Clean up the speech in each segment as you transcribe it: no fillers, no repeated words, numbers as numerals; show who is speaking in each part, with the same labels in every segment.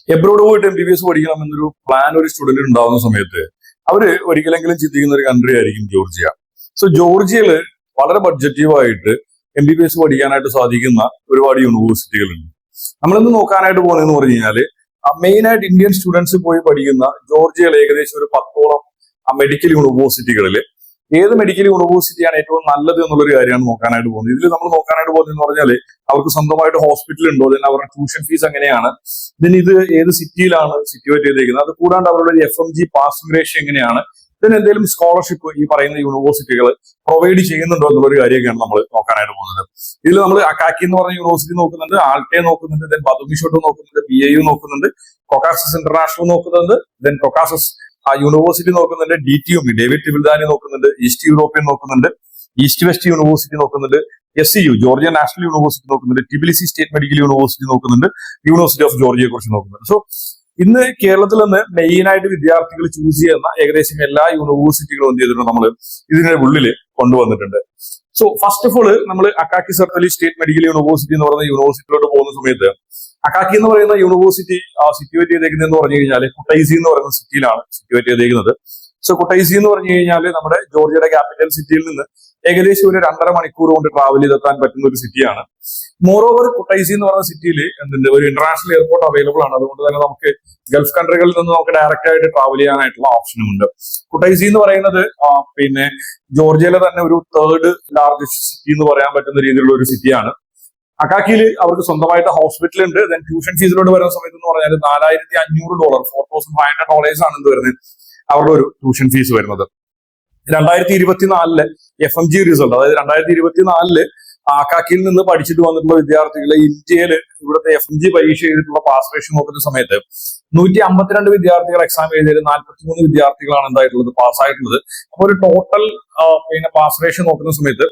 Speaker 1: Abroad പോയിട്ട് MBBS പഠിക്കണം എന്നൊരു പ്ലാൻ ഒരു സ്റ്റുഡന്റ് ഉണ്ടാവുന്ന സമയത്ത് അവര് ഒരിക്കലെങ്കിലും ചിന്തിക്കുന്ന ഒരു കൺട്രി ആയിരിക്കും ജോർജിയ. സോ ജോർജിയയില് വളരെ ബഡ്ജറ്റീവായിട്ട് MBBS പഠിക്കാനായിട്ട് സാധിക്കുന്ന ഒരുപാട് യൂണിവേഴ്സിറ്റികളുണ്ട്. നമ്മളിന്ന് നോക്കാനായിട്ട് പോകുന്നതെന്ന് പറഞ്ഞു കഴിഞ്ഞാല് മെയിൻ ആയിട്ട് ഇന്ത്യൻ സ്റ്റുഡൻസ് പോയി പഠിക്കുന്ന ജോർജിയയിൽ ഏകദേശം ഒരു 10ഓളം മെഡിക്കൽ യൂണിവേഴ്സിറ്റികളിൽ ഏത് മെഡിക്കൽ യൂണിവേഴ്സിറ്റിയാണ് ഏറ്റവും നല്ലത് എന്നുള്ളൊരു കാര്യമാണ് നോക്കാനായിട്ട് പോകുന്നത്. ഇതിൽ നമ്മൾ നോക്കാനായിട്ട് പോകുന്നതെന്ന് പറഞ്ഞാൽ അവർക്ക് സ്വന്തമായിട്ട് ഹോസ്പിറ്റൽ ഉണ്ടോ, ദെൻ അവരുടെ ട്യൂഷൻ ഫീസ് എങ്ങനെയാണ്, ദെൻ ഇത് ഏത് സിറ്റിയിലാണ് സിറ്റുവേറ്റ് ചെയ്തിരിക്കുന്നത്, അത് കൂടാണ്ട് അവരുടെ FMG പാസിംഗ് റേഷ്യോ എങ്ങനെയാണ്, ഇതിന് എന്തെങ്കിലും സ്കോളർഷിപ്പ് ഈ പറയുന്ന യൂണിവേഴ്സിറ്റികൾ പ്രൊവൈഡ് ചെയ്യുന്നുണ്ടോ എന്നുള്ളൊരു കാര്യമൊക്കെയാണ് നമ്മൾ നോക്കാനായിട്ട് പോകുന്നത്. ഇതിൽ നമ്മൾ അക്കാക്കി എന്ന് പറഞ്ഞ യൂണിവേഴ്സിറ്റി നോക്കുന്നുണ്ട്, ആൾട്ടെ നോക്കുന്നുണ്ട്, ദെൻ ബതുമിഷോട്ടോ നോക്കുന്നുണ്ട്, BIU നോക്കുന്നുണ്ട്, കൊക്കാസസ് ഇന്റർനാഷണൽ നോക്കുന്നുണ്ട്, ദെൻ കൊക്കാസസ് യൂണിവേഴ്സിറ്റി നോക്കുന്നുണ്ട്, DTUM ഡേവിഡ് ടിബിൽദാനി നോക്കുന്നുണ്ട്, ഈസ്റ്റ് യൂറോപ്യൻ നോക്കുന്നുണ്ട്, ഈസ്റ്റ് വെസ്റ്റ് യൂണിവേഴ്സിറ്റി നോക്കുന്നുണ്ട്, SCU ജോർജിയ നാഷണൽ യൂണിവേഴ്സിറ്റി നോക്കുന്നുണ്ട്, ടിബിലിസി സ്റ്റേറ്റ് മെഡിക്കൽ യൂണിവേഴ്സിറ്റി നോക്കുന്നുണ്ട്, യൂണിവേഴ്സിറ്റി ഓഫ് ജോർജിയയെ കുറിച്ച് നോക്കുന്നുണ്ട്. സോ ഇന്ന് കേരളത്തിൽ നിന്ന് മെയിൻ ആയിട്ട് വിദ്യാർത്ഥികൾ ചൂസ് ചെയ്യുന്ന ഏകദേശം എല്ലാ യൂണിവേഴ്സിറ്റികളും എന്ത് ചെയ്തിട്ടുണ്ട് നമ്മൾ ഇതിന്റെ ഉള്ളിൽ കൊണ്ടുവന്നിട്ടുണ്ട്. സോ ഫസ്റ്റ് ഓഫ് ഓൾ നമ്മൾ അക്കാക്കി സർത്തലി സ്റ്റേറ്റ് മെഡിക്കൽ യൂണിവേഴ്സിറ്റി എന്ന് പറയുന്ന യൂണിവേഴ്സിറ്റിയിലോട്ട് പോകുന്ന സമയത്ത് അക്കാക്കി എന്ന് പറയുന്ന യൂണിവേഴ്സിറ്റി സിറ്റുവേറ്റ് ചെയ്തേക്കുന്നത് എന്ന് പറഞ്ഞു കഴിഞ്ഞാൽ കുട്ടൈസി എന്ന് പറയുന്ന സിറ്റിയിലാണ് സിറ്റുവേറ്റ് ചെയ്തേക്കുന്നത്. സോ കുട്ടൈസി എന്ന് പറഞ്ഞു കഴിഞ്ഞാൽ നമ്മുടെ ജോർജിയയുടെ ക്യാപിറ്റൽ സിറ്റിയിൽ നിന്ന് ഏകദേശം ഒരു 2.5 മണിക്കൂർ കൊണ്ട് ട്രാവൽ ചെയ്തെത്താൻ പറ്റുന്ന ഒരു സിറ്റിയാണ്. മോറോവർ കുട്ടൈസി എന്ന് പറയുന്ന സിറ്റിയിൽ എന്തുണ്ട്, ഒരു ഇന്റർനാഷണൽ എയർപോർട്ട് അവൈലബിൾ ആണ്. അതുകൊണ്ട് തന്നെ നമുക്ക് ഗൾഫ് കൺട്രികളിൽ നിന്ന് നമുക്ക് ഡയറക്റ്റ് ആയിട്ട് ട്രാവൽ ചെയ്യാനായിട്ടുള്ള ഓപ്ഷനും ഉണ്ട്. കുട്ടൈസി എന്ന് പറയുന്നത് പിന്നെ ജോർജിയയിലെ തന്നെ ഒരു 3rd ലാർജസ്റ്റ് സിറ്റി എന്ന് പറയാൻ പറ്റുന്ന രീതിയിലുള്ള ഒരു സിറ്റിയാണ്. അക്കാക്കിയിൽ അവർക്ക് സ്വന്തമായിട്ട് ഹോസ്പിറ്റൽ ഉണ്ട്. ദെൻ ട്യൂഷൻ ഫീസിലോട്ട് വരുന്ന സമയത്ത് എന്ന് പറഞ്ഞാൽ $4,500 $4,500 ആണ് എന്ത് വരുന്നത് അവരുടെ ഒരു ട്യൂഷൻ ഫീസ് വരുന്നത്. 2024 FMG റിസൾട്ട്, അതായത് 2024 അക്കാക്കിയിൽ നിന്ന് പഠിച്ചിട്ട് വന്നിട്ടുള്ള വിദ്യാർത്ഥികളെ ഇന്ത്യയിൽ ഇവിടുത്തെ FMG പരീക്ഷ ചെയ്തിട്ടുള്ള പാസ് റേഷ്യോ നോക്കുന്ന സമയത്ത് 152 വിദ്യാർത്ഥികൾ എക്സാം എഴുതിയത് 43 വിദ്യാർത്ഥികളാണ് എന്തായിട്ടുള്ളത് പാസ്സായിട്ടുള്ളത്. അപ്പോൾ ഒരു ടോട്ടൽ പാസ് റേഷ്യോ നോക്കുന്ന സമയത്ത്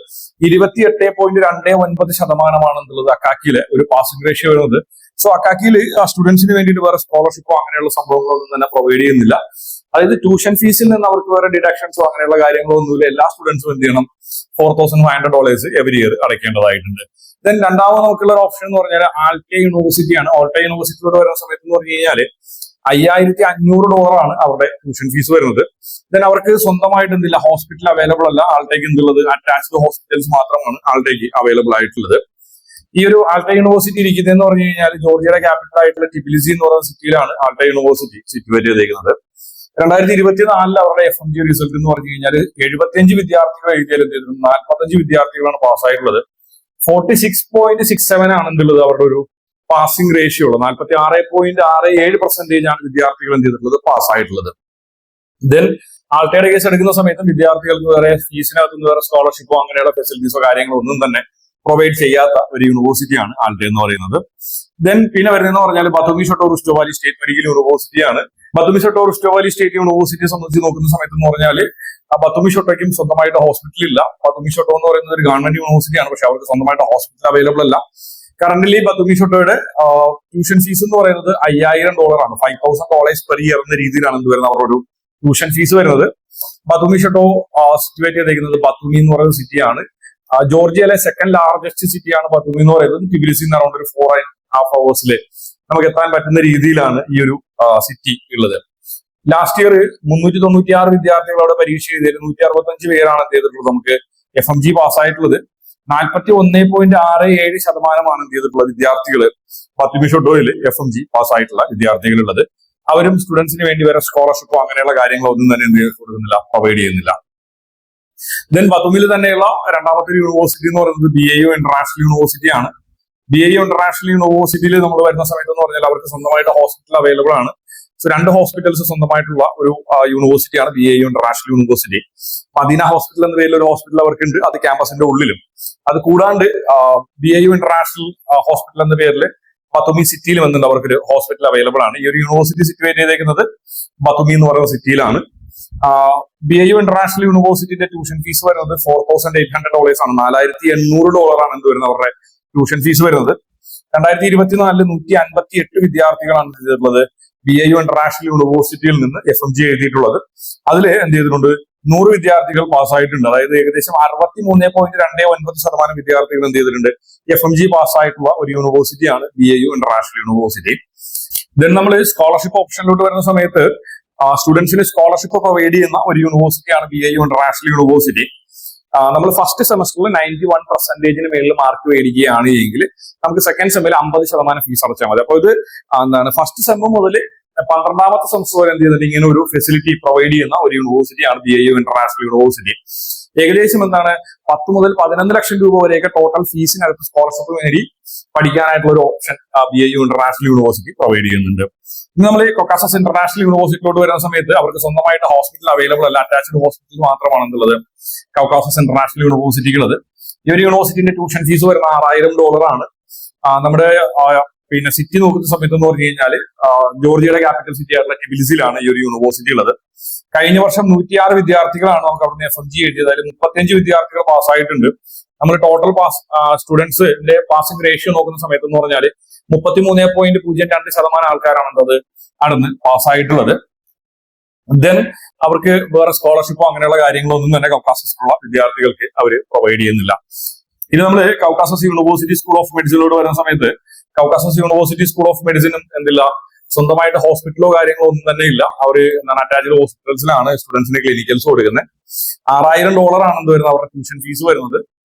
Speaker 1: 28.29% എന്നുള്ളത് അക്കാക്കിയിലെ ഒരു പാസിംഗ് റേഷ്യോ വരുന്നത്. സോ അക്കാക്കിയിൽ സ്റ്റുഡൻസിന് വേണ്ടിയിട്ട് വേറെ സ്കോളർഷിപ്പോ അങ്ങനെയുള്ള സംഭവങ്ങളൊന്നും തന്നെ പ്രൊവൈഡ് ചെയ്യുന്നില്ല. അതായത് ട്യൂഷൻ ഫീസിൽ നിന്ന് അവർക്ക് വേറെ ഡിഡക്ഷൻസോ അങ്ങനെയുള്ള കാര്യങ്ങളോ ഒന്നുമില്ല. എല്ലാ സ്റ്റുഡൻസും എന്ത് ചെയ്യണം, $4,500 എവരി ഇയർ അടയ്ക്കേണ്ടതായിട്ടുണ്ട്. ദെൻ രണ്ടാമത് നമുക്കുള്ള ഒരു ഓപ്ഷൻ എന്ന് പറഞ്ഞാൽ ആൾട്ടെ യൂണിവേഴ്സിറ്റിയാണ്. ആൾട്ടെ യൂണിവേഴ്സിറ്റിയോട് വരുന്ന സമയത്ത് എന്ന് പറഞ്ഞു കഴിഞ്ഞാൽ $5,500 ആണ് അവരുടെ ട്യൂഷൻ ഫീസ് വരുന്നത്. ദെൻ അവർക്ക് സ്വന്തമായിട്ട് എന്തില്ല, ഹോസ്പിറ്റൽ അവൈലബിൾ അല്ല. ആൾട്ടേക്ക് എന്തുള്ളത് അറ്റാച്ച്ഡ് ഹോസ്പിറ്റൽസ് മാത്രമാണ് ആൾട്ടേക്ക് അവൈലബിൾ ആയിട്ടുള്ളത്. ഈ ഒരു ആൾട്ട യൂണിവേഴ്സിറ്റി ഇരിക്കുന്നതെന്ന് പറഞ്ഞു കഴിഞ്ഞാൽ ജോർജിയയുടെ ക്യാപിറ്റൽ ആയിട്ടുള്ള ടിബിലിസി എന്ന് പറയുന്ന സിറ്റിയിലാണ് ആൾട്ട യൂണിവേഴ്സിറ്റി സിറ്റുവേറ്റ് ചെയ്തിരിക്കുന്നത്. 2024 അവരുടെ FMG റിസൾട്ട് എന്ന് പറഞ്ഞു കഴിഞ്ഞാൽ 75 വിദ്യാർത്ഥികൾ എഴുതിയാൽ എന്ത് ചെയ്തിട്ടുണ്ട്, 45 വിദ്യാർത്ഥികളാണ് പാസ്സായിട്ടുള്ളത്. 46.67 ആണ് എന്തുള്ളത് അവരുടെ ഒരു പാസിംഗ് റേഷ്യോ ഉള്ളത്. 46.67% ആണ് വിദ്യാർത്ഥികൾ എന്ത് ചെയ്തിട്ടുള്ളത് പാസ്സായിട്ടുള്ളത്. ദെൻ ആൾട്ടയുടെ കേസ് എടുക്കുന്ന സമയത്ത് വിദ്യാർത്ഥികൾക്ക് വേറെ ഫീസിനകത്തുനിന്ന് വേറെ സ്കോളർഷിപ്പോ അങ്ങനെയുള്ള ഫെസിലിറ്റീസോ കാര്യങ്ങളോ ഒന്നും തന്നെ പ്രൊവൈഡ് ചെയ്യാത്ത ഒരു യൂണിവേഴ്സിറ്റിയാണ് ആൾട്ടെ എന്ന് പറയുന്നത്. ദെൻ പിന്നെ വരുന്നതെന്ന് പറഞ്ഞാൽ ബതുമിഷോട്ടോ റുസ്റ്റോവാലി സ്റ്റേറ്റ് മെഡിക്കൽ യൂണിവേഴ്സിറ്റിയാണ്. ബതുമിഷോട്ടോ റുസ്റ്റോവാലി സ്റ്റേറ്റ് യൂണിവേഴ്സിറ്റിയെ സംബന്ധിച്ച് നോക്കുന്ന സമയത്ത് എന്ന് പറഞ്ഞാൽ ബതുമിഷോട്ടോയ്ക്കും സ്വന്തമായിട്ട് ഹോസ്പിറ്റൽ ഇല്ല. ബതുമിഷോട്ടോ എന്ന് പറയുന്നത് ഒരു ഗവൺമെന്റ് യൂണിവേഴ്സിറ്റിയാണ്, പക്ഷെ അവർക്ക് സ്വന്തമായിട്ട് ഹോസ്പിറ്റൽ അവൈലബിൾ അല്ല. കറന്റ്ലി ബതുമിഷോട്ടോയുടെ ട്യൂഷൻ ഫീസ് എന്ന് പറയുന്നത് $5,000 ആണ്. $5,000 പെർ ഇയർ എന്ന രീതിയിലാണ് എന്ത് വരുന്നത് അവരുടെ ഒരു ട്യൂഷൻ ഫീസ് വരുന്നത്. ബതുമിഷോട്ടോ സിറ്റുവേറ്റ് ചെയ്തിരിക്കുന്നത് ബത്തുമി എന്ന് പറയുന്ന സിറ്റിയാണ്. ജോർജിയയിലെ 2nd ലാർജസ്റ്റ് സിറ്റിയാണ് ബത്തുമി എന്ന് പറയുന്നത്. ടിബിലിസിന്ന് അറൌണ്ട് ഒരു 4.5 hours നമുക്ക് എത്താൻ പറ്റുന്ന രീതിയിലാണ് ഈ ഒരു സിറ്റി ഉള്ളത്. ലാസ്റ്റ് ഇയർ 396 വിദ്യാർത്ഥികൾ അവിടെ പരീക്ഷ ചെയ്തതിൽ 165 പേരാണ് എന്ത് ചെയ്തിട്ടുള്ളത് നമുക്ക് FMG പാസ്സായിട്ടുള്ളത്. 41.67% എന്ത് ചെയ്തിട്ടുള്ള വിദ്യാർത്ഥികൾ ബത്തുമിഷോട്ടോയിൽ FMG പാസ്സായിട്ടുള്ള വിദ്യാർത്ഥികളുള്ളത്. അവരും സ്റ്റുഡൻസിന് വേണ്ടി വേറെ സ്കോളർഷിപ്പോ അങ്ങനെയുള്ള കാര്യങ്ങളോ ഒന്നും തന്നെ എന്ത് കൊടുക്കുന്നില്ല, പ്രൊവൈഡ് ചെയ്യുന്നില്ല. ദെൻ ബത്തുമിൽ തന്നെയുള്ള രണ്ടാമത്തെ യൂണിവേഴ്സിറ്റി എന്ന് പറയുന്നത് BIU ഇന്റർനാഷണൽ യൂണിവേഴ്സിറ്റി ആണ്. BIU ഇന്റർനാഷണൽ യൂണിവേഴ്സിറ്റിയിൽ നമ്മൾ വരുന്ന സമയത്ത് എന്ന് പറഞ്ഞാൽ അവർക്ക് സ്വന്തമായിട്ട് ഹോസ്പിറ്റൽ അവൈലബിൾ ആണ്. സോ 2 ഹോസ്പിറ്റൽസ് സ്വന്തമായിട്ടുള്ള ഒരു യൂണിവേഴ്സിറ്റിയാണ് BIU international university. Medina hospital എന്ന പേരിൽ ഒരു ഹോസ്പിറ്റൽ അവർക്കുണ്ട്, അത് ക്യാമ്പസിന്റെ ഉള്ളിലും. അത് കൂടാണ്ട് BIU ഇന്റർനാഷണൽ ഹോസ്പിറ്റൽ എന്ന പേരിൽ ബത്തുമി സിറ്റിയിലും എന്തുണ്ട് അവർക്കൊരു ഹോസ്പിറ്റൽ അവൈലബിൾ ആണ്. ഈ ഒരു യൂണിവേഴ്സിറ്റി സിറ്റുവേറ്റ് ചെയ്തേക്കുന്നത് ബത്തുമി എന്ന് പറയുന്ന സിറ്റിയിലാണ്. BIU ഇന്റർനാഷണൽ യൂണിവേഴ്സിറ്റിന്റെ ട്യൂഷൻ ഫീസ് വരുന്നത് $4,800 ആണ്. $4,800 ആണ് എന്ത് വരുന്നത് അവരുടെ ട്യൂഷൻ ഫീസ് വരുന്നത്. 2024 158 വിദ്യാർത്ഥികളാണ് ചെയ്തിട്ടുള്ളത് BIU ഇന്റർനാഷണൽ യൂണിവേഴ്സിറ്റിയിൽ നിന്ന് FMG എഴുതിയിട്ടുള്ളത്. അതിൽ എന്ത് ചെയ്തിട്ടുണ്ട് 100 വിദ്യാർത്ഥികൾ പാസ്സായിട്ടുണ്ട്. അതായത് ഏകദേശം 63.29% വിദ്യാർത്ഥികൾ എന്ത് ചെയ്തിട്ടുണ്ട് FMG പാസ്സായിട്ടുള്ള ഒരു യൂണിവേഴ്സിറ്റിയാണ് BIU ഇന്റർനാഷണൽ യൂണിവേഴ്സിറ്റി. ദെൻ നമ്മൾ സ്കോളർഷിപ്പ് ഓപ്ഷനിലോട്ട് വരുന്ന സമയത്ത് സ്റ്റുഡൻസിന് സ്കോളർഷിപ്പ് പ്രൊവൈഡ് ചെയ്യുന്ന ഒരു യൂണിവേഴ്സിറ്റിയാണ് BIU ഇന്റർനാഷണൽ യൂണിവേഴ്സിറ്റി. നമ്മൾ ഫസ്റ്റ് സെമസ്റ്ററിൽ 91% മേളിൽ മാർക്ക് മേടിക്കുകയാണ് എങ്കിൽ നമുക്ക് സെക്കൻഡ് സെമ്മിൽ 50% ഫീസ് അടച്ചാൽ മതി. അപ്പോൾ ഇത് എന്താണ് ഫസ്റ്റ് സെം മുതൽ 12ാമത്തെ സെമസ്റ്റർ വരെ എന്ത് ചെയ്യുന്നുണ്ട് ഇങ്ങനെ ഒരു ഫെസിലിറ്റി പ്രൊവൈഡ് ചെയ്യുന്ന ഒരു യൂണിവേഴ്സിറ്റിയാണ് BIU ഇന്റർനാഷണൽ യൂണിവേഴ്സിറ്റി. ഏകദേശം എന്താണ് 10 മുതൽ 11 ലക്ഷം രൂപ വരെയൊക്കെ ടോട്ടൽ ഫീസിനകത്ത് സ്കോളർഷിപ്പ് നേടി പഠിക്കാനായിട്ടുള്ള ഒരു option BIU international university provide ചെയ്യുന്നുണ്ട്. ഇന്ന് നമ്മൾ കൊക്കാസസ് ഇന്റർനാഷണൽ യൂണിവേഴ്സിറ്റിയിലോട്ട് വരുന്ന സമയത്ത് അവർക്ക് സ്വന്തമായിട്ട് ഹോസ്പിറ്റൽ അവൈലബിൾ അല്ല, അറ്റാച്ച്ഡ് ഹോസ്പിറ്റൽ മാത്രമാണെന്നുള്ളത് കൗക്കാസസ് ഇന്റർനാഷണൽ യൂണിവേഴ്സിറ്റിക്കുള്ളത്. ഈ ഒരു യൂണിവേഴ്സിറ്റിന്റെ ട്യൂഷൻ ഫീസ് വരുന്ന $6000 ആണ്. നമ്മുടെ പിന്നെ സിറ്റി നോക്കുന്ന സമയത്ത് എന്ന് പറഞ്ഞു കഴിഞ്ഞാൽ ജോർജിയയുടെ ക്യാപിറ്റൽ സിറ്റി ആയിട്ടുള്ള ടിബിലിസിയിലാണ് ഈ ഒരു യൂണിവേഴ്സിറ്റി ഉള്ളത്. കഴിഞ്ഞ വർഷം 106 വിദ്യാർത്ഥികളാണ് നമുക്ക് അവിടുന്ന് FMG എഴുതിയത്. അതിൽ 35 വിദ്യാർത്ഥികൾ പാസ്സായിട്ടുണ്ട്. നമ്മൾ ടോട്ടൽ സ്റ്റുഡൻസിന്റെ പാസിംഗ് റേഷ്യോ നോക്കുന്ന സമയത്ത് എന്ന് പറഞ്ഞാൽ 33.02% ആൾക്കാരാണ് അത് അവിടുന്ന് പാസ്സായിട്ടുള്ളത്. ദെൻ അവർക്ക് വേറെ സ്കോളർഷിപ്പോ അങ്ങനെയുള്ള കാര്യങ്ങളൊന്നും തന്നെ കൗക്കാസസിലുള്ള വിദ്യാർത്ഥികൾക്ക് അവർ പ്രൊവൈഡ് ചെയ്യുന്നില്ല. ഇനി നമ്മൾ കൗക്കാസസ് യൂണിവേഴ്സിറ്റി സ്കൂൾ ഓഫ് മെഡിസിനിലോട്ട് വരുന്ന സമയത്ത് കൗക്കാസസ് യൂണിവേഴ്സിറ്റി സ്കൂൾ ഓഫ് മെഡിസിനും എന്തില്ല സ്വന്തമായിട്ട് ഹോസ്പിറ്റലോ കാര്യങ്ങളോ ഒന്നും തന്നെ ഇല്ല. അവര് എന്താണ് അറ്റാച്ച്ഡ് ഹോസ്പിറ്റൽസിലാണ് സ്റ്റുഡൻസിന് ക്ലിനിക്കൽസ് കൊടുക്കുന്നത്. $6000 ആണ് എന്ത് വരുന്നത് അവരുടെ ട്യൂഷൻ ഫീസ് വരുന്നത്.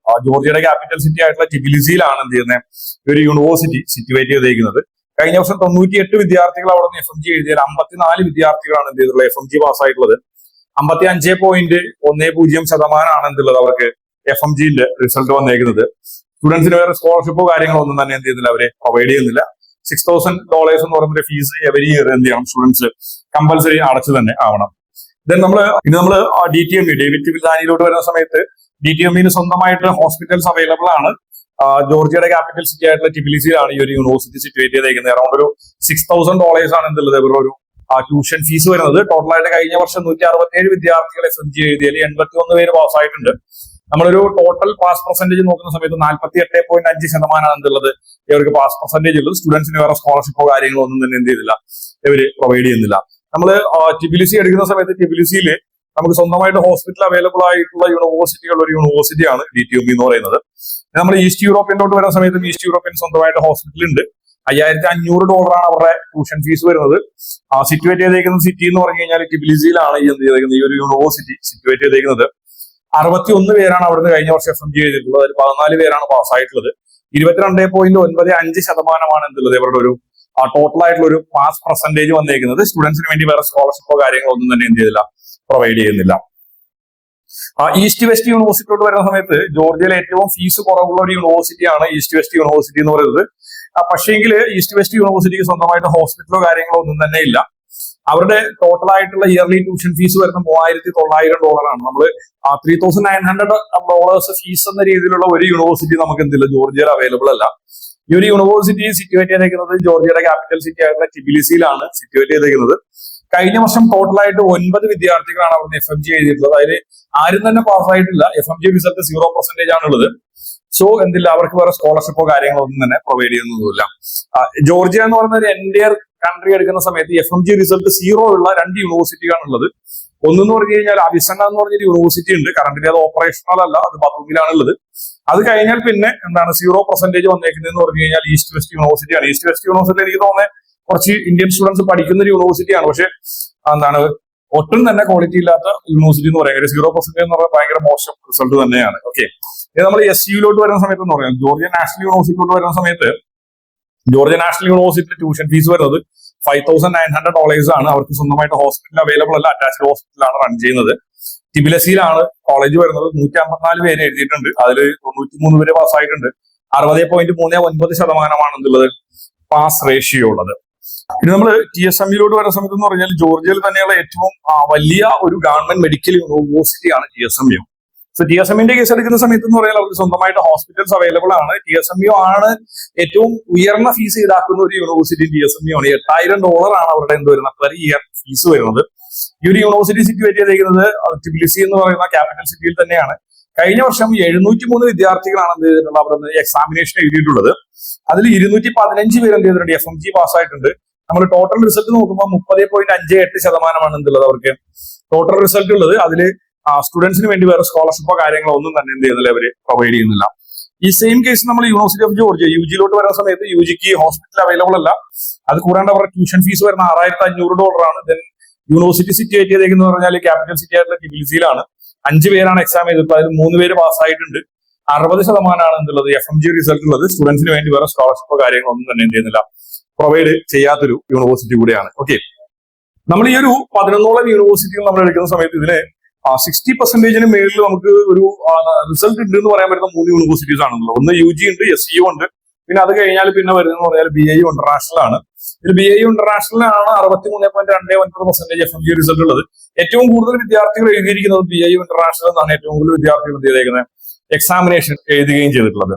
Speaker 1: ജോർജിയയുടെ ക്യാപിറ്റൽ സിറ്റി ആയിട്ടുള്ള ടിബിലിസിയിലാണ് എന്ത് ചെയ്യുന്നത് ഒരു യൂണിവേഴ്സിറ്റി സിറ്റുവേറ്റ് ചെയ്തേക്കുന്നത്. കഴിഞ്ഞ വർഷം 98 വിദ്യാർത്ഥികൾ അവിടെ നിന്ന് FMG എഴുതിയാൽ 54 വിദ്യാർത്ഥികളാണ് എന്ത് ചെയ്തിട്ടുള്ളത് FMG പാസ്സായിട്ടുള്ളത്. 55.10% ആണ് എന്തുള്ളത് അവർക്ക് FMGന്റെ റിസൾട്ട് വന്നേക്കുന്നത്. സ്റ്റുഡൻസിന് വേറെ സ്കോളർഷിപ്പോ കാര്യങ്ങളോ ഒന്നും തന്നെ എന്ത് ചെയ്യുന്നില്ല, അവരെ പ്രൊവൈഡ് ചെയ്യുന്നില്ല. $6000 എന്ന് പറയുന്ന ഫീസ് എവരി ഇയർ എന്ത് ചെയ്യണം സ്റ്റുഡൻസ് കമ്പൽസറി അടച്ചു തന്നെ ആവണം. ദെൻ നമ്മൾ DTME ഡേവിഡ് വിൽദാനിയിലോട്ട് വരുന്ന സമയത്ത് DTMEന് സ്വന്തമായിട്ട് ഹോസ്പിറ്റൽസ് അവൈലബിൾ ആണ്. ജോർജിയയുടെ ക്യാപിറ്റൽ സിറ്റി ആയിട്ടുള്ള ടിബിലിസിയിലാണ് ഈ ഒരു യൂണിവേഴ്സിറ്റി സിറ്റുവേറ്റ് ചെയ്തേക്കുന്നത്. അറൌണ്ട് ഒരു $6000 ആണ് എന്തുള്ളത് ഇവരുടെ ഒരു ട്യൂഷൻ ഫീസ് വരുന്നത്. ടോട്ടലായിട്ട് കഴിഞ്ഞ വർഷം 167 വിദ്യാർത്ഥികൾ FMG എഴുതിയാൽ 81 പേര് പാസ്സായിട്ടുണ്ട്. നമ്മളൊരു ടോട്ടൽ പാസ് പെർസെന്റേജ് നോക്കുന്ന സമയത്ത് 48.5% എന്തുള്ളത് ഇവർക്ക് പാസ് പെർസെന്റേജ് ഉള്ളത്. സ്റ്റുഡൻസിന് വേറെ സ്കോളർഷിപ്പോ കാര്യങ്ങളോ ഒന്നും തന്നെ എന്ത് ചെയ്തില്ല, ഇവര് പ്രൊവൈഡ് ചെയ്യുന്നില്ല. നമ്മൾ ടിബിലിസി എടുക്കുന്ന സമയത്ത് ടിബിലിസിയിൽ നമുക്ക് സ്വന്തമായിട്ട് ഹോസ്പിറ്റൽ അവൈലബിൾ ആയിട്ടുള്ള യൂണിവേഴ്സിറ്റിയുള്ള ഒരു യൂണിവേഴ്സിറ്റിയാണ് DTME എന്ന് പറയുന്നത്. നമ്മൾ ഈസ്റ്റ് യൂറോപ്പിലോട്ട് വരുന്ന സമയത്ത് ഈസ്റ്റ് യൂറോപ്പിൽ സ്വന്തമായിട്ട് ഹോസ്പിറ്റൽ ഉണ്ട്. $5500 ആണ് അവരുടെ ട്യൂഷൻ ഫീസ് വരുന്നത്. സിറ്റുവേറ്റ് ചെയ്തേക്കുന്ന സിറ്റി എന്ന് പറഞ്ഞു കഴിഞ്ഞാൽ ടിബിലിസിയിലാണ് എന്ത് ചെയ്തേക്കുന്നത് ഈ ഒരു യൂണിവേഴ്സിറ്റി സിറ്റുവേറ്റ് ചെയ്തേക്കുന്നത്. 61 പേരാണ് അവിടുന്ന് കഴിഞ്ഞ വർഷം FMG ചെയ്തിട്ടുള്ളത്. അതിൽ 14 പേരാണ് പാസ്സായിട്ടുള്ളത്. 22.95% എന്തുള്ളത് ഇവരുടെ ഒരു ടോട്ടൽ ആയിട്ടുള്ള ഒരു പാസ് പെർസെന്റേജ് വന്നേക്കുന്നത്. സ്റ്റുഡൻസിന് വേണ്ടി വേറെ സ്കോളർഷിപ്പോ കാര്യങ്ങളോ ഒന്നും തന്നെ എന്ത് ചെയ്തില്ല, പ്രൊവൈഡ് ചെയ്യുന്നില്ല. ഈസ്റ്റ് വെസ്റ്റ് യൂണിവേഴ്സിറ്റിയോട് വരുന്ന സമയത്ത് ജോർജിയയിലെ ഏറ്റവും ഫീസ് കുറവുള്ള ഒരു യൂണിവേഴ്സിറ്റിയാണ് ഈസ്റ്റ് വെസ്റ്റ് യൂണിവേഴ്സിറ്റി എന്ന് പറയുന്നത്. പക്ഷേങ്കിൽ ഈസ്റ്റ് വെസ്റ്റ് യൂണിവേഴ്സിറ്റിക്ക് സ്വന്തമായിട്ട് ഹോസ്പിറ്റലോ കാര്യങ്ങളോ ഒന്നും തന്നെ ഇല്ല. അവരുടെ ടോട്ടൽ ആയിട്ടുള്ള ഇയർലി ട്യൂഷൻ ഫീസ് വരുന്ന $3900 ആണ്. നമ്മൾ $3900 ഫീസ് എന്ന രീതിയിലുള്ള ഒരു യൂണിവേഴ്സിറ്റി നമുക്ക് എന്തില്ല ജോർജിയയിൽ അവൈലബിൾ അല്ല. ഈ ഒരു യൂണിവേഴ്സിറ്റി സിറ്റുവേറ്റ് ചെയ്തേക്കുന്നത് ജോർജിയയുടെ ക്യാപിറ്റൽ സിറ്റി ആയിട്ടുള്ള ടിബിലിസിയിലാണ് സിറ്റുവേറ്റ് ചെയ്തേക്കുന്നത്. കഴിഞ്ഞ വർഷം ടോട്ടലായിട്ട് 9 വിദ്യാർത്ഥികളാണ് അവിടുന്ന് FMG എഴുതിയിട്ടുള്ളത്. അതിൽ ആരും തന്നെ പാസ്സായിട്ടില്ല. FMG റിസൾട്ട് 0% ആണുള്ളത്. സോ എന്തില്ല അവർക്ക് വേറെ സ്കോളർഷിപ്പോ കാര്യങ്ങളോ ഒന്നും തന്നെ പ്രൊവൈഡ് ചെയ്യുന്നതുമില്ല. ജോർജിയ എന്ന് പറയുന്ന ഒരു എൻറ്റയർ കൺട്രി എടുക്കുന്ന സമയത്ത് FMG റിസൾട്ട് 0 ഉള്ള 2 യൂണിവേഴ്സിറ്റിയാണുള്ളത്. ഒന്നെന്ന് പറഞ്ഞു കഴിഞ്ഞാൽ അവിസന്ന എന്ന് പറഞ്ഞൊരു യൂണിവേഴ്സിറ്റി ഉണ്ട്. കറന്റിൽ അത് ഓപ്പറേഷണൽ അല്ല, അത് ബാത്റൂമിലാണുള്ളത്. അത് കഴിഞ്ഞാൽ പിന്നെ എന്താണ് 0% വന്നേക്കുന്നതെന്ന് പറഞ്ഞു കഴിഞ്ഞാൽ ഈസ്റ്റ് വെസ്റ്റ് യൂണിവേഴ്സിറ്റിയാണ്. ഈസ്റ്റ് വെസ്റ്റ് യൂണിവേഴ്സിറ്റി എനിക്ക് തോന്നുന്നത് കുറച്ച് ഇന്ത്യൻ സ്റ്റുഡൻസ് പഠിക്കുന്ന ഒരു യൂണിവേഴ്സിറ്റിയാണ്. പക്ഷെ എന്താണ് ഒട്ടും തന്നെ ക്വാളിറ്റി ഇല്ലാത്ത യൂണിവേഴ്സിറ്റി എന്ന് പറയുന്നത് 0% എന്ന് പറഞ്ഞാൽ ഭയങ്കര മോശം റിസൾട്ട് തന്നെയാണ്. ഓക്കെ, നമ്മൾ SUലോട്ട് വരുന്ന സമയത്ത് എന്ന് പറയാം ജോർജിയ നാഷണൽ യൂണിവേഴ്സിറ്റിയിലോട്ട് വരുന്ന സമയത്ത് Georgia national university tuition fees വരുന്നത് $5900 ആണ്. അവർക്ക് സ്വന്തമായിട്ട് ഹോസ്പിറ്റൽ അവൈലബിൾ അല്ല, അറ്റാച്ച്ഡ് ഹോസ്പിറ്റലാണ് റൺ ചെയ്യുന്നത്. ടിബിലസിയിലാണ് കോളേജ് വരുന്നത്. 154 പേര് എഴുതിയിട്ടുണ്ട്. അതിൽ 93 പേര് പാസ്സായിട്ടുണ്ട്. 60.39% എന്തുള്ളത് പാസ് റേഷ്യോ ഉള്ളത്. ഇനി നമ്മൾ TSMEയിലോട്ട് വരുന്ന സമയത്ത് എന്ന് പറഞ്ഞാൽ ജോർജിയയിൽ തന്നെയുള്ള ഏറ്റവും വലിയ ഒരു ഗവൺമെന്റ് മെഡിക്കൽ യൂണിവേഴ്സിറ്റിയാണ് TSMU. സോ TSMEന്റെ കേസ് എടുക്കുന്ന സമയത്ത് എന്ന് പറഞ്ഞാൽ അവർക്ക് സ്വന്തമായിട്ട് ഹോസ്പിറ്റൽസ് അവൈലബിൾ ആണ്. TSMU ആണ് ഏറ്റവും ഉയർന്ന ഫീസ് ഈടാക്കുന്ന ഒരു യൂണിവേഴ്സിറ്റി. TSMU ആണ്. $8000 ആണ് അവരുടെ എന്ത് വരുന്നത് പെർ ഇയർ ഫീസ് വരുന്നത്. ഈ ഒരു യൂണിവേഴ്സിറ്റി സിറ്റുവേറ്റ് ചെയ്തിരിക്കുന്നത് ടിബിലിസി എന്ന് പറയുന്ന ക്യാപിറ്റൽ സിറ്റിയിൽ തന്നെയാണ്. കഴിഞ്ഞ വർഷം 703 വിദ്യാർത്ഥികളാണ് എന്ത് ചെയ്തിട്ടുള്ളത് അവിടെ എക്സാമിനേഷൻ എഴുതിയിട്ടുള്ളത്. അതിൽ 215 പേര് എന്ത് ചെയ്തിട്ടുണ്ട് FMG പാസ്സായിട്ടുണ്ട്. നമ്മൾ ടോട്ടൽ റിസൾട്ട് നോക്കുമ്പോൾ 30.58% എന്തുള്ളത് അവർക്ക് ടോട്ടൽ റിസൾട്ട് ഉള്ളത്. അതിൽ സ്റ്റുഡൻസിന് വേണ്ടി വേറെ സ്കോളർഷിപ്പോ കാര്യങ്ങളോ ഒന്നും തന്നെ എന്ത് ചെയ്യുന്നില്ല, അവര് പ്രൊവൈഡ് ചെയ്യുന്നില്ല. ഈ സെയിം കേസ് നമ്മൾ യൂണിവേഴ്സിറ്റി ഓഫ് ജോർജിയ UG വരുന്ന സമയത്ത് UGക്ക് ഹോസ്പിറ്റൽ അവൈലബിൾ അല്ല. അത് കൂടാണ്ട് അവരുടെ ട്യൂഷൻ ഫീസ് വരുന്ന $6500 ദെൻ യൂണിവേഴ്സിറ്റി സിറ്റുവേറ്റ് ചെയ്തേക്കെന്ന് പറഞ്ഞാൽ ക്യാപിറ്റൽ സിറ്റി ആയിട്ടുള്ള ടിബിലിസിയിലാണ്. 5 പേരാണ് എക്സാം ചെയ്തത്. അതിൽ 3 പേര് പാസ്സായിട്ടുണ്ട്. 60% എന്തുള്ളത് FMG റിസൾട്ട് ഉള്ളത്. സ്റ്റുഡൻസിന് വേണ്ടി വേറെ സ്കോളർഷിപ്പോ കാര്യങ്ങളൊന്നും തന്നെ എന്ത് ചെയ്യുന്നില്ല, പ്രൊവൈഡ് ചെയ്യാത്തൊരു യൂണിവേഴ്സിറ്റി കൂടിയാണ്. ഓക്കെ, നമ്മൾ ഈ ഒരു 11ഓളം യൂണിവേഴ്സിറ്റികൾ നമ്മൾ എടുക്കുന്ന സമയത്ത് ഇതിന് 60% മേളിൽ നമുക്ക് ഒരു റിസൾട്ട് ഉണ്ട് എന്ന് പറയാൻ പറ്റുന്ന 3 യൂണിവേഴ്സിറ്റീസ് ആണെന്നുള്ളത്. ഒന്ന് UG ഉണ്ട്, SU ഉണ്ട്, പിന്നെ അത് കഴിഞ്ഞാൽ പിന്നെ വരുന്നതെന്ന് പറഞ്ഞാൽ BIU ഇന്റർനാഷണൽ ആണ്. ഇതിൽ BIU ഇന്റർനാഷണലിനാണ് 63.29% FMG റിസൾട്ട് ഉള്ളത്. ഏറ്റവും കൂടുതൽ വിദ്യാർത്ഥികൾ എഴുതിയിരിക്കുന്നത് BIU ഇന്റർനാഷണൽ എന്നാണ്. ഏറ്റവും കൂടുതൽ വിദ്യാർത്ഥികൾ എന്ത് ചെയ്തേക്കുന്നത്, എക്സാമിനേഷൻ എഴുതുകയും ചെയ്തിട്ടുള്ളത്.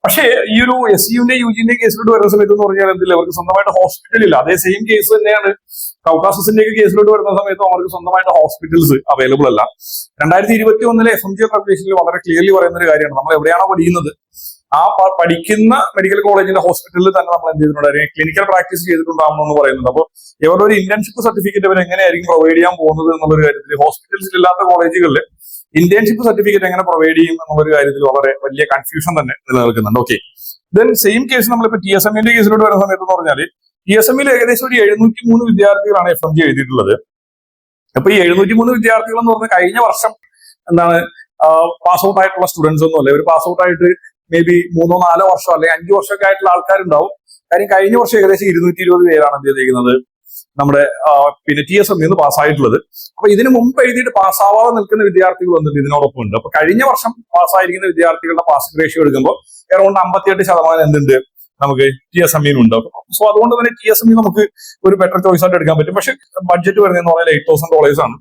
Speaker 1: പക്ഷേ ഈ ഒരു SUന്റെ UGന്റെ കേസിലോട്ട് വരുന്ന സമയത്ത് എന്ന് പറഞ്ഞാൽ എന്തില്ല, അവർക്ക് സ്വന്തമായിട്ട് ഹോസ്പിറ്റൽ ഇല്ല. അതേ സെയിം കേസ് തന്നെയാണ് കൗക്കാസസിന്റെ ഒക്കെ കേസിലോട്ട് വരുന്ന സമയത്ത് അവർക്ക് സ്വന്തമായിട്ട് ഹോസ്പിറ്റൽസ് അവൈലബിൾ അല്ല. 2021 FMG റെഗുലേഷനിൽ വളരെ ക്ലിയർലി പറയുന്ന ഒരു കാര്യമാണ്, നമ്മൾ എവിടെയാണോ പഠിക്കുന്നത് ആ പഠിക്കുന്ന മെഡിക്കൽ കോളേജിന്റെ ഹോസ്പിറ്റലിൽ തന്നെ നമ്മൾ എന്ത് ചെയ്തിട്ടുണ്ട്, ക്ലിനിക്കൽ പ്രാക്ടീസ് ചെയ്തിട്ടുണ്ടാവണമെന്ന് പറയുന്നുണ്ട്. അപ്പോൾ ഇവരുടെ ഒരു ഇന്റേൺഷിപ്പ് സർട്ടിഫിക്കറ്റ് അവർ എങ്ങനെയായിരിക്കും പ്രൊവൈഡ് ചെയ്യാൻ പോകുന്നത് എന്നുള്ളൊരു കാര്യത്തിൽ ഹോസ്പിറ്റൽസ് ഇല്ലാത്ത കോളേജുകളിൽ ഇന്റേൺഷിപ്പ് സർട്ടിഫിക്കറ്റ് എങ്ങനെ പ്രൊവൈഡ് ചെയ്യും എന്നുള്ളൊരു കാര്യത്തിൽ വളരെ വലിയ കൺഫ്യൂഷൻ തന്നെ നിലനിൽക്കുന്നുണ്ട്. ഓക്കെ, ദെൻ സെയിം കേസ് നമ്മളിപ്പോ TSMന്റെ കേസിലോട്ട് വരുന്ന സമയത്ത് എന്ന് പറഞ്ഞാൽ TSMൽ ഏകദേശം ഒരു 703 വിദ്യാർത്ഥികളാണ് FMG എഴുതിയിട്ടുള്ളത്. അപ്പൊ ഈ 703 വിദ്യാർത്ഥികൾ എന്ന് പറഞ്ഞാൽ കഴിഞ്ഞ വർഷം എന്താണ് പാസ് ഔട്ട് ആയിട്ടുള്ള സ്റ്റുഡൻസ് ഒന്നും അല്ല. ഇവർ പാസ് ഔട്ട് ആയിട്ട് മേ ബി 3-4 വർഷം അല്ലെങ്കിൽ 5 വർഷമൊക്കെ ആയിട്ടുള്ള ആൾക്കാരുണ്ടാവും. കാര്യം കഴിഞ്ഞ വർഷം ഏകദേശം 220 പേരാണ് എന്ത് ചെയ്തിരിക്കുന്നത് നമ്മുടെ പിന്നെ TSMൽ നിന്ന് പാസ്സായിട്ടുള്ളത്. അപ്പൊ ഇതിന് മുമ്പ് എഴുതിയിട്ട് പാസ്സാവാതെ നിൽക്കുന്ന വിദ്യാർത്ഥികൾ വന്നിട്ട് ഇതിനോടൊപ്പം ഉണ്ട്. അപ്പൊ കഴിഞ്ഞ വർഷം പാസ്സായിരിക്കുന്ന വിദ്യാർത്ഥികളുടെ പാസിംഗ് റേഷ്യോ എടുക്കുമ്പോൾ അറൗണ്ട് 58% എന്തുണ്ട് നമുക്ക് TSMൽ ഉണ്ടാവും. സോ അതുകൊണ്ട് തന്നെ TSMൽ നമുക്ക് ഒരു ബെറ്റർ ചോയ്സ് ആയിട്ട് എടുക്കാൻ പറ്റും. പക്ഷെ ബഡ്ജറ്റ് വരുന്നതെന്ന് പറഞ്ഞാൽ $8,000 ആണ്.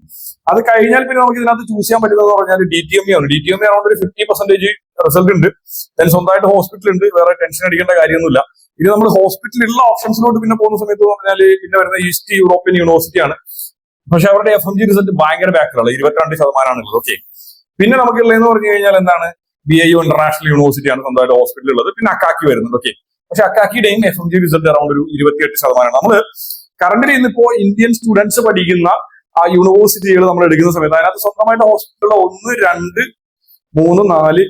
Speaker 1: അത് കഴിഞ്ഞാൽ പിന്നെ നമുക്ക് ഇതിനകത്ത് ചൂസ് ചെയ്യാൻ പറ്റുന്നത് പറഞ്ഞാൽ DTME ആണ്. DTME അറൗണ്ട് ഒരു 50% റിസൾട്ട് ഉണ്ട്. അതിന് സ്വന്തമായിട്ട് ഹോസ്പിറ്റൽ ഉണ്ട്, വേറെ ടെൻഷൻ അടിക്കേണ്ട കാര്യമൊന്നുമില്ല. ഇനി നമ്മൾ ഹോസ്പിറ്റലിലുള്ള ഓപ്ഷൻസിലോട്ട് പിന്നെ പോകുന്ന സമയത്ത് പറഞ്ഞാൽ പിന്നെ വരുന്ന ഈസ്റ്റ് യൂറോപ്യൻ യൂണിവേഴ്സിറ്റിയാണ്. പക്ഷെ അവരുടെ FMG റിസൾട്ട് ഭയങ്കര ബാക്കിലാണ്, 22% ഓക്കെ, പിന്നെ നമുക്കുള്ളതെന്ന് പറഞ്ഞു കഴിഞ്ഞാൽ എന്താണ്, BIU ഇന്റർനാഷണൽ യൂണിവേഴ്സിറ്റിയാണ് സ്വന്തമായിട്ട് ഹോസ്പിറ്റൽ ഉള്ളത്. പിന്നെ അക്കാക്കി വരുന്നുണ്ട്. ഓക്കെ, പക്ഷെ അക്കാക്കിയുടെയും FMG റിസൾട്ട് അറൗണ്ട് ഒരു 28%. നമ്മൾ കറന്റ്ലി ഇന്നിപ്പോ ഇന്ത്യൻ സ്റ്റുഡൻസ് പഠിക്കുന്ന ആ യൂണിവേഴ്സിറ്റികൾ നമ്മൾ എടുക്കുന്ന സമയത്ത് അതിനകത്ത് സ്വന്തമായിട്ട് ഹോസ്പിറ്റലുള്ള 1, 2, 3, 4,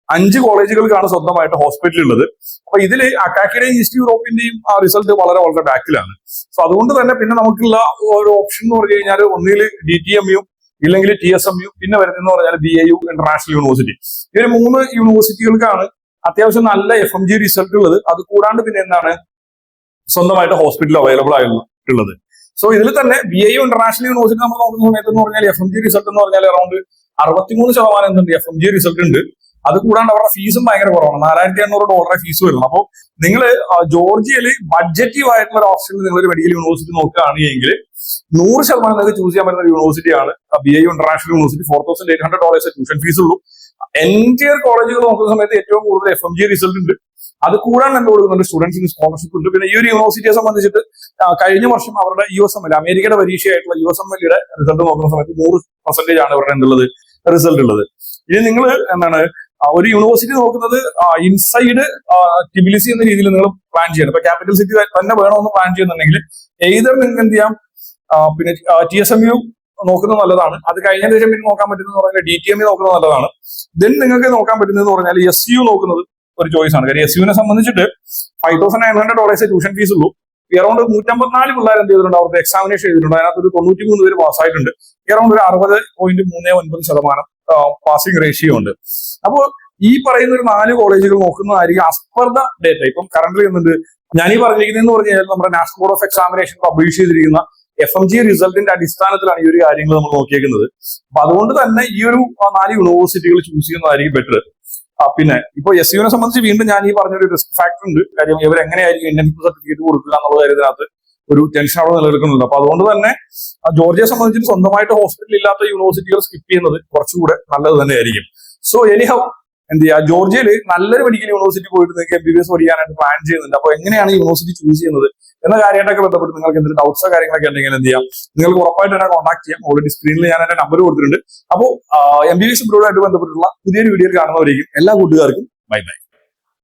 Speaker 1: 5 കോളേജുകൾക്കാണ് സ്വന്തമായിട്ട് ഹോസ്പിറ്റൽ ഉള്ളത്. അപ്പൊ ഇതിൽ അക്കാക്കിയുടെയും ഈസ്റ്റ് യൂറോപ്പിന്റെയും ആ റിസൾട്ട് വളരെ വളരെ ബാക്കിലാണ്. സോ അതുകൊണ്ട് തന്നെ പിന്നെ നമുക്കുള്ള ഒരു ഓപ്ഷൻ എന്ന് പറഞ്ഞു കഴിഞ്ഞാൽ ഒന്നിൽ DTMU ഇല്ലെങ്കിൽ TSMU, പിന്നെ വരുന്നതെന്ന് പറഞ്ഞാൽ BIU ഇന്റർനാഷണൽ യൂണിവേഴ്സിറ്റി. ഈ ഒരു 3 യൂണിവേഴ്സിറ്റികൾക്കാണ് അത്യാവശ്യം നല്ല FMG റിസൾട്ട് ഉള്ളത്. അത് കൂടാണ്ട് പിന്നെ എന്താണ് സ്വന്തമായിട്ട് ഹോസ്പിറ്റൽ അവൈലബിൾ ആയിട്ടുള്ളത്. സോ ഇതിൽ തന്നെ BIU ഇന്റർനാഷണൽ യൂണിവേഴ്സിറ്റി നമ്മൾ നോക്കുന്ന സമയത്ത് എന്ന് പറഞ്ഞാൽ FMG റിസൾട്ട് എന്ന് പറഞ്ഞാൽ അറൗണ്ട് 63% എന്തുണ്ട് FMG റിസൾട്ട് ഉണ്ട്. അത് കൂടാണ്ട് അവരുടെ ഫീസും ഭയങ്കര കുറവാണ്, $4,800 ഫീസ് വരുന്നത്. അപ്പോൾ നിങ്ങൾ ജോർജിയയിൽ ബഡ്ജറ്റീവ് ആയിട്ടുള്ള ഒരു ഓപ്ഷനിൽ നിങ്ങൾ ഒരു മെഡിക്കൽ യൂണിവേഴ്സിറ്റി നോക്കുകയാണെങ്കിൽ 100% നിങ്ങൾക്ക് ചൂസ് ചെയ്യാൻ പറ്റുന്ന ഒരു യൂണിവേഴ്സിറ്റിയാണ് BIU international university. $4,800 tuition fees ഉള്ളൂ. എൻറ്റിയർ കോളേജുകൾ നോക്കുന്ന സമയത്ത് ഏറ്റവും കൂടുതൽ FMG റിസൾട്ട് ഉണ്ട്. അത് കൂടാണ്ട് എന്ത് കൊടുക്കുന്നുണ്ട്, സ്റ്റുഡൻസിന് സ്കോളർഷിപ്പ് ഉണ്ട്. പിന്നെ ഈ ഒരു യൂണിവേഴ്സിറ്റിയെ സംബന്ധിച്ചിട്ട് കഴിഞ്ഞ വർഷം അവരുടെ USML അമേരിക്കയുടെ പരീക്ഷയായിട്ടുള്ള USMLയുടെ റിസൾട്ട് നോക്കുന്ന സമയത്ത് 100% ആണ് അവരുടെ എന്തുള്ളത് റിസൾട്ട് ഉള്ളത്. ഇനി നിങ്ങൾ എന്താണ് ഒരു യൂണിവേഴ്സിറ്റി നോക്കുന്നത് ഇൻസൈഡ് ടിബിലിസി എന്ന രീതിയിൽ നിങ്ങൾ പ്ലാൻ ചെയ്യണം. ഇപ്പൊ ക്യാപിറ്റൽ സിറ്റി തന്നെ വേണമെന്ന് പ്ലാൻ ചെയ്യുന്നുണ്ടെങ്കിൽ എയ്തർ നിങ്ങൾക്ക് എന്ത് ചെയ്യാം, പിന്നെ TSMU നോക്കുന്നത് നല്ലതാണ്. അത് കഴിഞ്ഞതിന് ശേഷം പിന്നെ നോക്കാൻ പറ്റുന്നത് പറഞ്ഞാൽ DTME നോക്കുന്നത് നല്ലതാണ്. ദെൻ നിങ്ങൾക്ക് നോക്കാൻ പറ്റുന്നതെന്ന് പറഞ്ഞാൽ SU നോക്കുന്നത് ഒരു ചോയ്സ് ആണ്. കാര്യം SUവിനെ സംബന്ധിച്ചിട്ട് $5,900 ട്യൂഷൻ ഫീസ് ഉള്ളൂ. അറൗണ്ട് 154 പിള്ളേർ എന്ത് ചെയ്തിട്ടുണ്ട്, അവർക്ക് എക്സാമിനേഷൻ ചെയ്തിട്ടുണ്ട്. അതിനകത്ത് ഒരു 93 പേര് പാസ്സായിട്ടുണ്ട്. അറൗണ്ട് ഒരു 60.39% പാസിംഗ് റേഷ്യോ ഉണ്ട്. അപ്പോൾ ഈ പറയുന്ന ഒരു 4 കോളേജുകൾ നോക്കുന്നതായിരിക്കും ആസ് പെർ ദ ഡേറ്റ. ഇപ്പം കറന്റ് എന്നുണ്ട് ഞാൻ ഈ പറഞ്ഞിരിക്കുന്നതെന്ന് പറഞ്ഞു കഴിഞ്ഞാൽ നമ്മുടെ national board of examination publish ചെയ്തിരിക്കുന്ന FMG റിസൾട്ടിന്റെ അടിസ്ഥാനത്തിലാണ് ഈ ഒരു കാര്യങ്ങൾ നമ്മൾ നോക്കിയേക്കുന്നത്. അപ്പൊ അതുകൊണ്ട് തന്നെ ഈ ഒരു 4 യൂണിവേഴ്സിറ്റികൾ ചൂസ് ചെയ്യുന്നതായിരിക്കും ബെറ്റർ. പിന്നെ ഇപ്പൊ SUവിനെ സംബന്ധിച്ച് വീണ്ടും ഞാൻ ഈ പറഞ്ഞൊരു റിസ്ക് ഫാക്ടർ ഉണ്ട്. കാര്യം ഇവർ എങ്ങനെയായിരിക്കും ഇന്റേൺഷിപ്പ് സർട്ടിഫിക്കറ്റ് കൊടുക്കുക എന്നുള്ള കാര്യത്തിനകത്ത് ഒരു ടെൻഷൻ അവിടെ നിലനിൽക്കുന്നുണ്ട്. അപ്പൊ അതുകൊണ്ട് തന്നെ ജോർജിയയെ സംബന്ധിച്ച് സ്വന്തമായിട്ട് ഹോസ്പിറ്റൽ ഇല്ലാത്ത യൂണിവേഴ്സിറ്റികൾ സ്കിപ്പ് ചെയ്യുന്നത് കുറച്ചുകൂടെ നല്ലത് തന്നെയായിരിക്കും. സോ എനിഹൗ എന്ത് ചെയ്യുക, ജോർജിയയിൽ നല്ലൊരു മെഡിക്കൽ യൂണിവേഴ്സിറ്റി പോയിട്ട് നിങ്ങൾക്ക് MBBS പഠിക്കാനായിട്ട് പ്ലാൻ ചെയ്യുന്നുണ്ട്. അപ്പൊ എങ്ങനെയാണ് യൂണിവേഴ്സിറ്റി ചൂസ് ചെയ്യുന്നത് എന്ന കാര്യമായിട്ടൊക്കെ ബന്ധപ്പെട്ട് നിങ്ങൾക്ക് എന്തെങ്കിലും ഡൗട്ട്സോ കാര്യങ്ങളൊക്കെ ഉണ്ടെങ്കിൽ എന്ത് ചെയ്യാം, നിങ്ങൾക്ക് ഉറപ്പായിട്ട് എന്നെ കോൺടാക്ട് ചെയ്യാം. ഓൾറെഡി സ്ക്രീനിൽ ഞാൻ എന്റെ നമ്പർ കൊടുത്തിട്ടുണ്ട്. അപ്പോൾ MBBS ബ്രോഡായിട്ട് ബന്ധപ്പെട്ടുള്ള പുതിയൊരു വീഡിയോയിൽ കാണുന്നവരേക്കും എല്ലാ കൂട്ടുകാർക്കും ബൈ ബൈ.